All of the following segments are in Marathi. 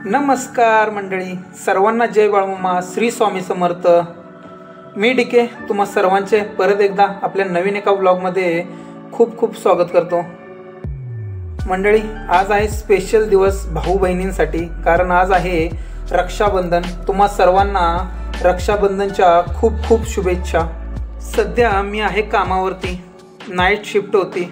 नमस्कार मंडळी, सर्वांना जय बाळमामा, श्री स्वामी समर्थ। मी डीके तुम्हा सर्वांचे परत एकदा आपल्या नवीन एका व्लॉगमध्ये खूप खूप स्वागत करतो। मंडळी, आज आहे स्पेशल दिवस भाऊ बहिणींसाठी, कारण आज आहे रक्षाबंधन। तुम्हा सर्वांना रक्षाबंधनच्या खूप खूप शुभेच्छा। सध्या मी आहे कामावरती, नाईट शिफ्ट होती।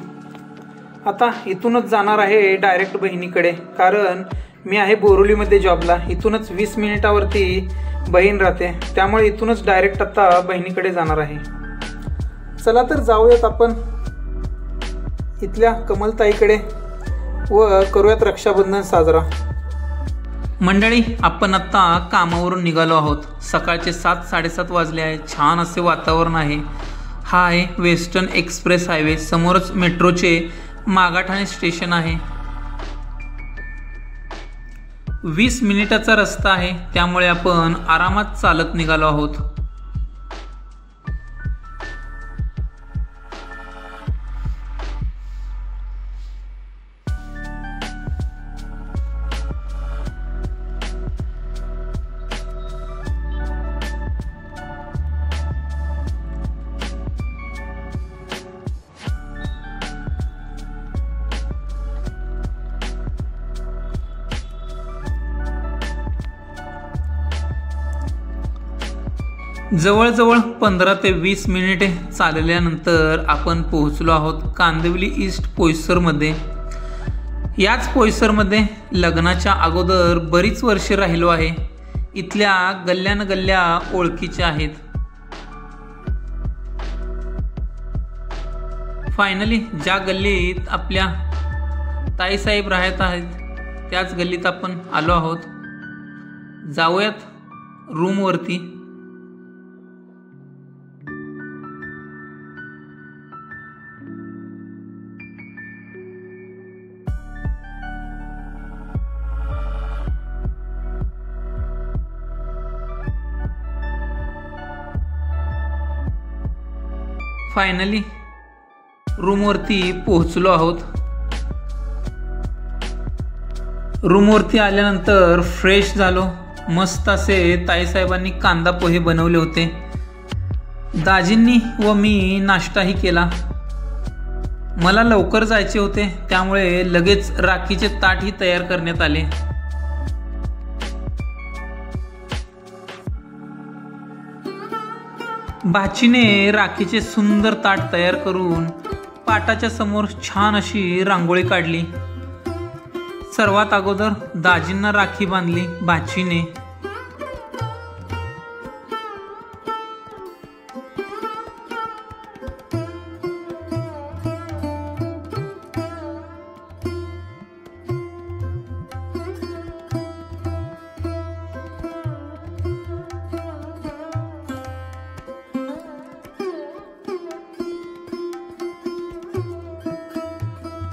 आता इथूनच जाणार आहे डायरेक्ट बहिणीकडे, कारण मी आहे बोरिवलीमध्ये जॉबला। इथूनच 20 मिनिटावरती बहीण राहते, त्यामुळे इथूनच डायरेक्ट आता बहिणीकडे जाणार आहे। चला तर जाऊयात आपण इथल्या कमलताईकडे व करूयात रक्षाबंधन साजरा। मंडळी, आपण आता कामावरून निघालो आहोत। सकाळचे 7-7:30 वाजले आहे। छान असे वातावरण आहे। हा आहे वेस्टर्न एक्सप्रेस हायवे, समोरच मेट्रोचे मागाठाणे स्टेशन आहे। 20 मिनिटाचा रस्ता आहे, त्यामुळे आपण आरामात चालत निघालो आहोत। जवळजवळ 15 ते 20 मिनिटे चालल्यानंतर आपण पोहोचलो आहोत कांदिवली ईस्ट पोईसरमध्ये। याच पोईसरमध्ये लग्नाच्या अगोदर बरीच वर्षे राहिलो आहे। इथल्या गल्ल्या ओळखीच्या आहेत। फायनली ज्या गल्लीत आपल्या ताईसाहेब राहत आहेत, त्याच गल्लीत आपण आलो आहोत। जाऊयात रूमवरती। फायनली रूमवरती पोहोचलो आहोत। रूमवरती आल्यानंतर फ्रेश झालो। मस्त असे ताईसाहेबांनी कांदा पोहे बनवले होते। दाजींनी व मी नाश्ताही केला। मला लवकर जायचे होते, त्यामुळे लगेच राखीचे ताटही तयार करण्यात आले। भाचीने राखीचे सुंदर ताट तयार करून पाटाच्या समोर छान अशी रांगोळी काढली। सर्वात अगोदर दाजींना राखी बांधली भाचीने।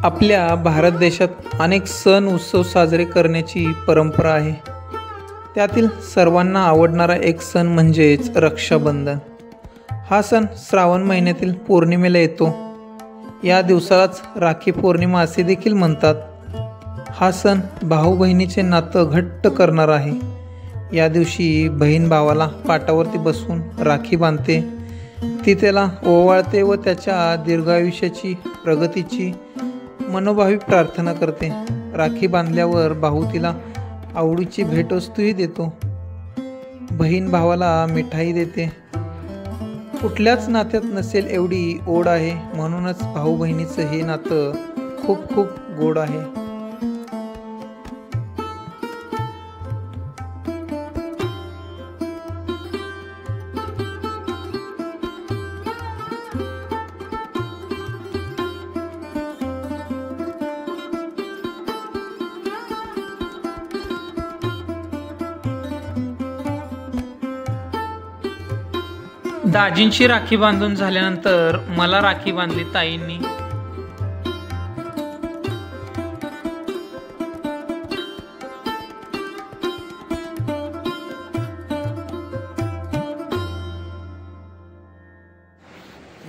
आपल्या भारत देशात अनेक सण उत्सव साजरे करण्याची परंपरा आहे। त्यातील सर्वांना आवडणारा एक सण म्हणजेच रक्षाबंधन। हा सण श्रावण महिन्यातील पौर्णिमेला येतो। या दिवसालाच राखी पौर्णिमा असे देखील म्हणतात। हा सण भाऊ बहिणीचे नातं घट्ट करणार आहे। या दिवशी बहीण भावाला पाटावरती बसून राखी बांधते, ती त्याला ओवाळते व त्याच्या दीर्घायुष्याची प्रगतीची मनोभावी प्रार्थना करते। राखी बांधल्यावर भाऊ तिला आवडीची भेटवस्तूही देतो। बहीण भावाला मिठाई देते। कुठल्याच नात्यात नसेल एवढी ओढ आहे, म्हणूनच भाऊ बहिणीचं हे नातं खूप खूप गोड आहे। दाजींची राखी बांधून झाल्यानंतर मला राखी बांधली ताईंनी।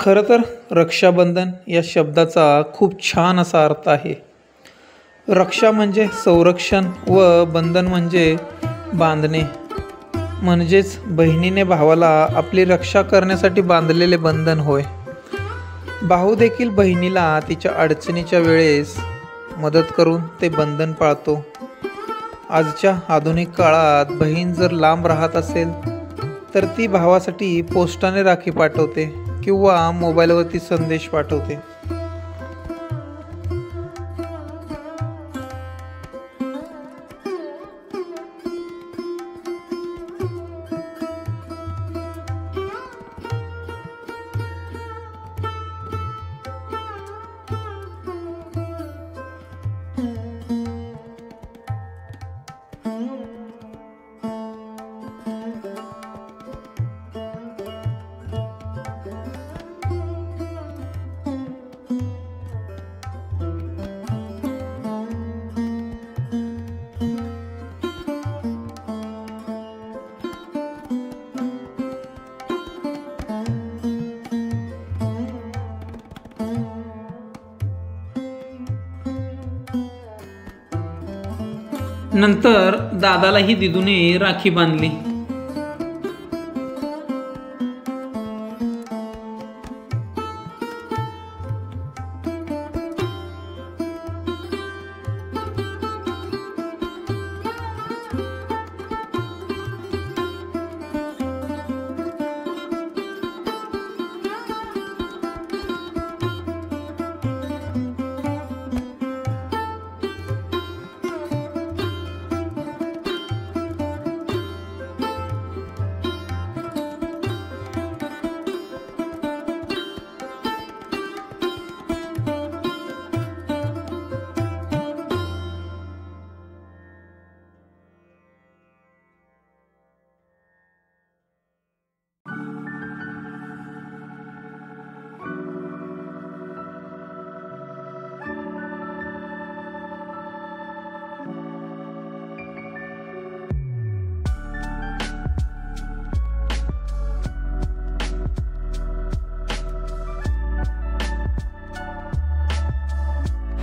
खरं तर रक्षाबंधन या शब्दाचा खूप छान असा अर्थ आहे। रक्षा म्हणजे संरक्षण व बंधन म्हणजे बांधणे, म्हणजेच बहिणीने भावाला आपली रक्षा करण्यासाठी बांधलेले बंधन होय. भाऊ देखील बहिणीला तिच्या अडचणीच्या वेळेस मदत करून ते बंधन पाळतो. आजच्या आधुनिक काळात बहीण जर लांब राहत असेल तर ती भावासाठी पोस्टाने राखी पाठवते किंवा मोबाईलवरती संदेश पाठवते. नंतर दादालाही दिदूने राखी बांधली.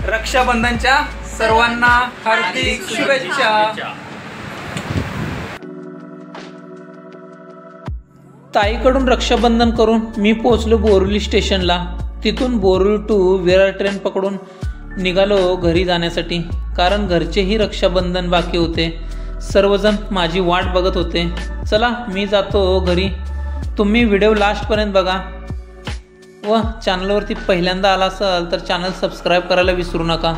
रक्षाबंधनच्या सर्वांना हार्दिक शुभेच्छा. ताईकडून रक्षाबंधन करून मी पोहोचलो बोरिवली स्टेशनला. तिथून बोरिवली टू विरार ट्रेन पकडून निघालो घरी जाण्यासाठी, कारण घरचेही रक्षाबंधन बाकी होते. सर्वजण माझी वाट बघत होते. चला मी जातो घरी. तुम्ही व्हिडिओ लास्टपर्यंत बघा व चॅनलवरती पहिल्यांदा आला असाल तर चॅनल सबस्क्राईब करायला विसरू नका.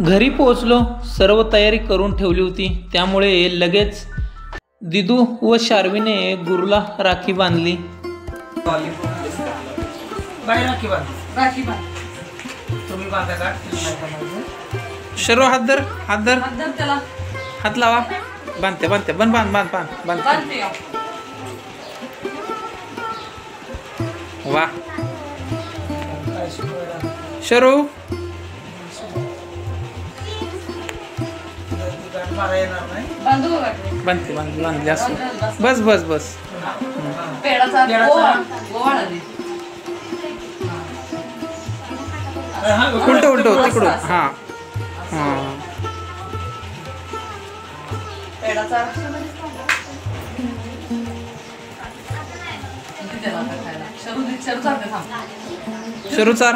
घरी पोहोचलो. सर्व तयारी करून ठेवली होती, त्यामुळे लगेच दिदू व शार्वीने गुरुला राखी बांधली. तुम्ही बांधा का? शर्व हात धर, हात धर, हात लावा. बांधते बांधते बन बांध बांध बांध बांधते. वा शर्व बांधते बांधली असं. बस बस बस. उलट उलट तिकडून. हा शरू चार.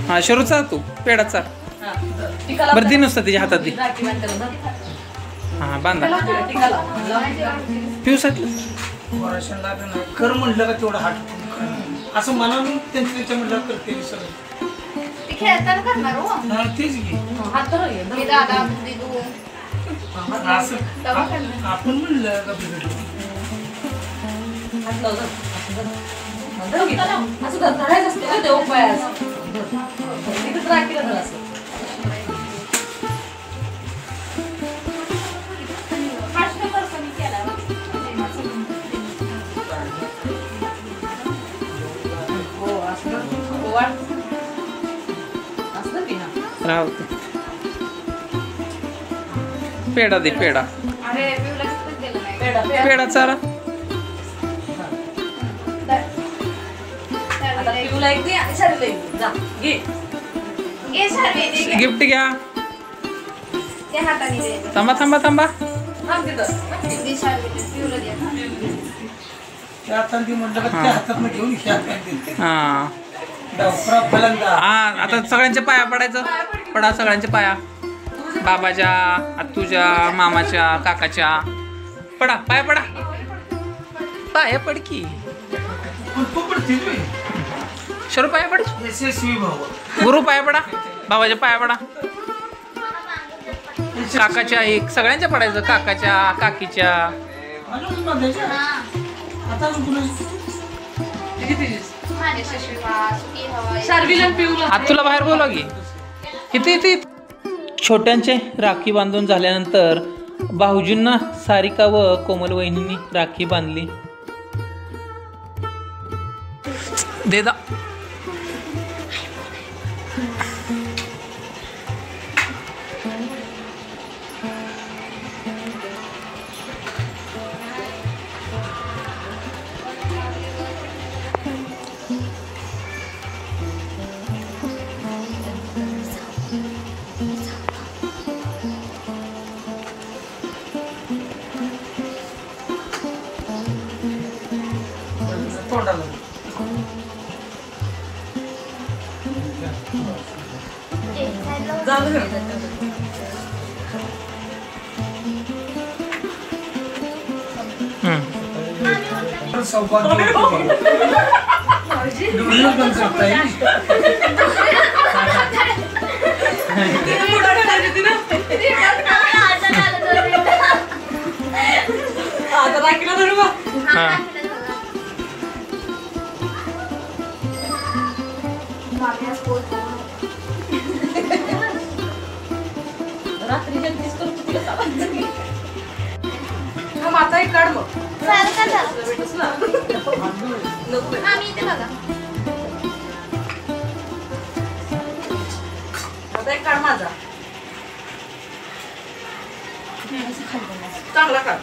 हा शरू चार, तू पेढा चार. बरं ती नुसतं तिच्या हातात दे. हा बांधा. पिऊ साठी कर म्हटलं का तेवढं हात असं मनानं त्यांच्या म्हटलं करते सगळं. तेच घे आपण म्हणलं का राहते. पेढा दे पेढा. पेढा चारा. गिफ्ट घ्या. थांबा थांबा थांबा. आता सगळ्यांच्या पाया पडायचं. पडा सगळ्यांच्या पाया. बाबाच्या, आत्तूच्या, मामाच्या, काकाच्या. पडा पाया पडा. पाया पड की. शरू पाया पड. गुरु पाया पडा. बाबाच्या पाया पडा. काकाच्या एक सगळ्यांच्या पडायचं. काकाच्या, काकीच्या. तुला बाहेर बोलवा की. किती छोट्यांचे राखी बांधून झाल्यानंतर भाऊजींना सारिका व कोमल वहिनींनी राखी बांधली. देदा. आता एक काढ मग. आता एक काढ माझा. चांगला काढ.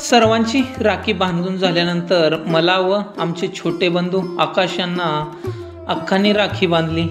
सर्वांची राखी बांधून झाल्यानंतर मला व आमचे छोटे बंधू आकाश यांना अक्काने राखी बांधली.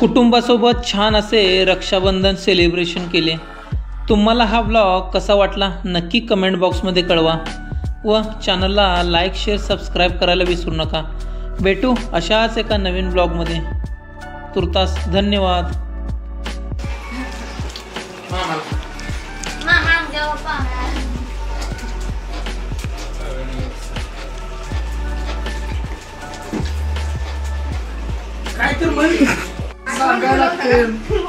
कुटुंबासोबत छान असे रक्षाबंधन सेलिब्रेशन केले. तुम्हाला हा ब्लॉग कसा वाटला नक्की कमेंट बॉक्समध्ये कळवा व चॅनलला लाईक शेअर सबस्क्राईब करायला विसरू नका. भेटू अशाच एका नवीन ब्लॉगमध्ये. तुर्तास धन्यवाद. काय तर सांगायला लागते.